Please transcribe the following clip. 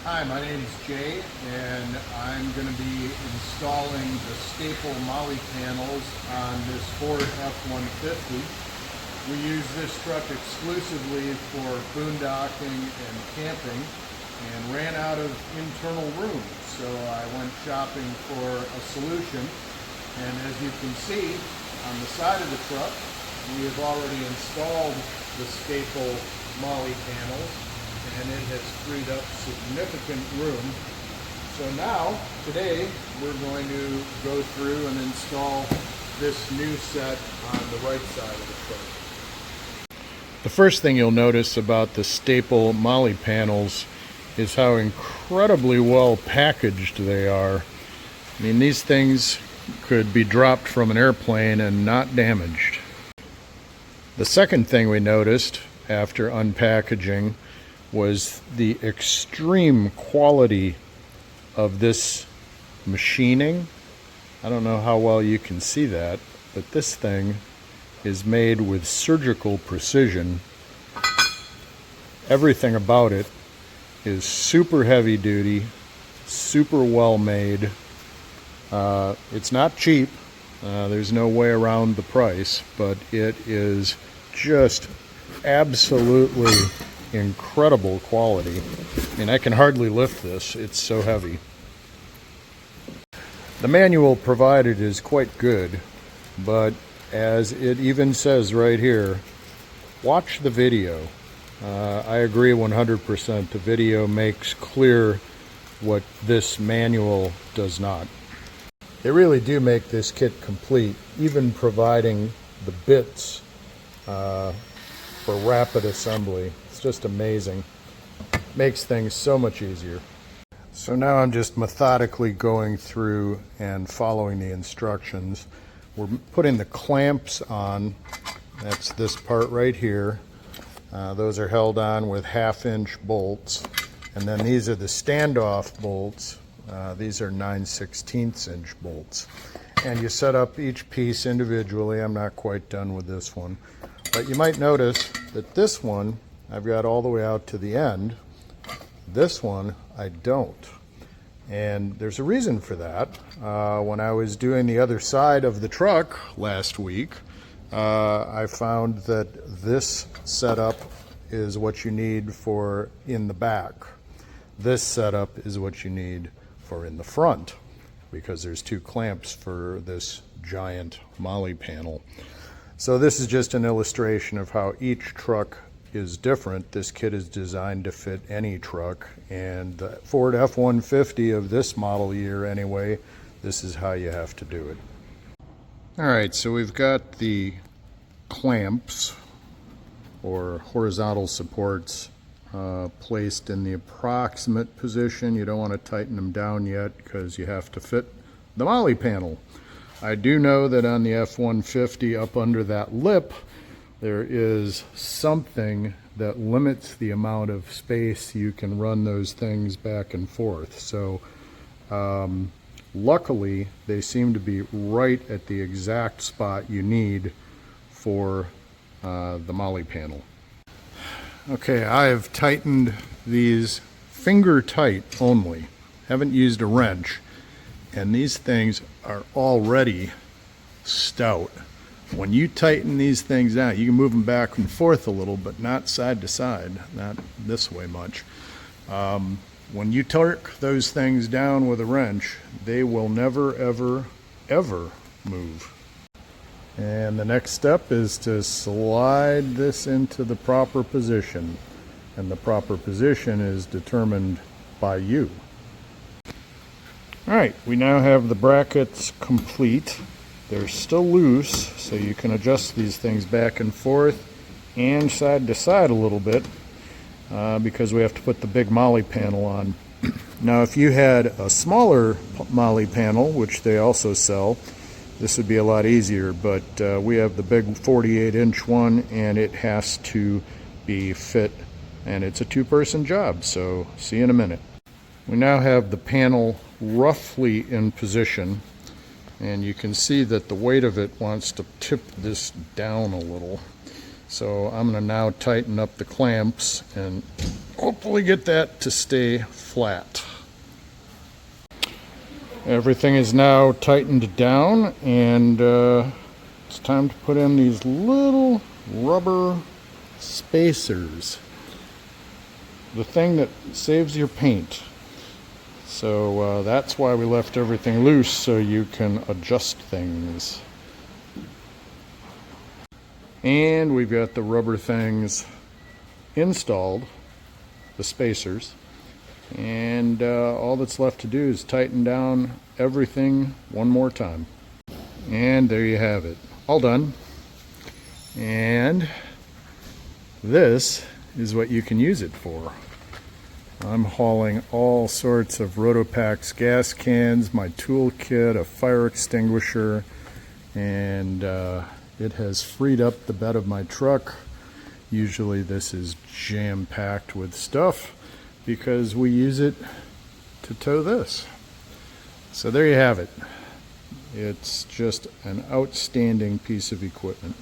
Hi, my name is Jay, and I'm going to be installing the STAPLL MOLLE panels on this Ford F-150. We use this truck exclusively for boondocking and camping and ran out of internal room, so I went shopping for a solution. And as you can see on the side of the truck, we have already installed the STAPLL MOLLE panels, and it has freed up significant room. So now, today, we're going to go through and install this new set on the right side of the truck. The first thing you'll notice about the STAPLL MOLLE panels is how incredibly well packaged they are. I mean, these things could be dropped from an airplane and not damaged. The second thing we noticed after unpackaging was the extreme quality of this machining. I don't know how well you can see that, but this thing is made with surgical precision. Everything about it is super heavy duty, super well made. It's not cheap. There's no way around the price, but it is just absolutely incredible quality. I mean, I can hardly lift this, it's so heavy. The manual provided is quite good, but as it even says right here, watch the video. I agree 100%. The video makes clear what this manual does not. They really do make this kit complete, even providing the bits for rapid assembly. It's just amazing. Makes things so much easier. So now I'm just methodically going through and following the instructions. We're putting the clamps on. That's this part right here. Those are held on with 1/2-inch bolts. And then these are the standoff bolts. These are 9/16-inch bolts. And you set up each piece individually. I'm not quite done with this one. But you might notice that this one I've got all the way out to the end. This one I don't. And there's a reason for that. When I was doing the other side of the truck last week, I found that this setup is what you need for in the back. This setup is what you need for in the front, because there's 2 clamps for this giant MOLLE panel. So this is just an illustration of how each truck is different. This kit is designed to fit any truck, and the Ford F-150 of this model year anyway, this is how you have to do it. Alright, so we've got the clamps or horizontal supports placed in the approximate position. You don't want to tighten them down yet because you have to fit the MOLLE panel. I do know that on the F-150, up under that lip, there is something that limits the amount of space you can run those things back and forth. So luckily, they seem to be right at the exact spot you need for the MOLLE panel. Okay, I have tightened these finger tight only. Haven't used a wrench. And these things are already stout. When you tighten these things out, you can move them back and forth a little, but not side to side, not this way much. When you torque those things down with a wrench, they will never, ever, ever move. And the next step is to slide this into the proper position. And the proper position is determined by you. Alright, we now have the brackets complete. They're still loose, so you can adjust these things back and forth and side to side a little bit because we have to put the big MOLLE panel on. Now, if you had a smaller MOLLE panel, which they also sell, this would be a lot easier, but we have the big 48-inch one, and it has to be fit, and it's a 2-person job, so see you in a minute. We now have the panel roughly in position, and you can see that the weight of it wants to tip this down a little. So I'm going to now tighten up the clamps and hopefully get that to stay flat. Everything is now tightened down, and it's time to put in these little rubber spacers. The thing that saves your paint. So that's why we left everything loose, so you can adjust things. And we've got the rubber things installed, the spacers. And all that's left to do is tighten down everything one more time. And there you have it, all done. And this is what you can use it for. I'm hauling all sorts of Rotopax gas cans, my tool kit, a fire extinguisher, and it has freed up the bed of my truck. Usually this is jam-packed with stuff because we use it to tow this. So there you have it. It's just an outstanding piece of equipment.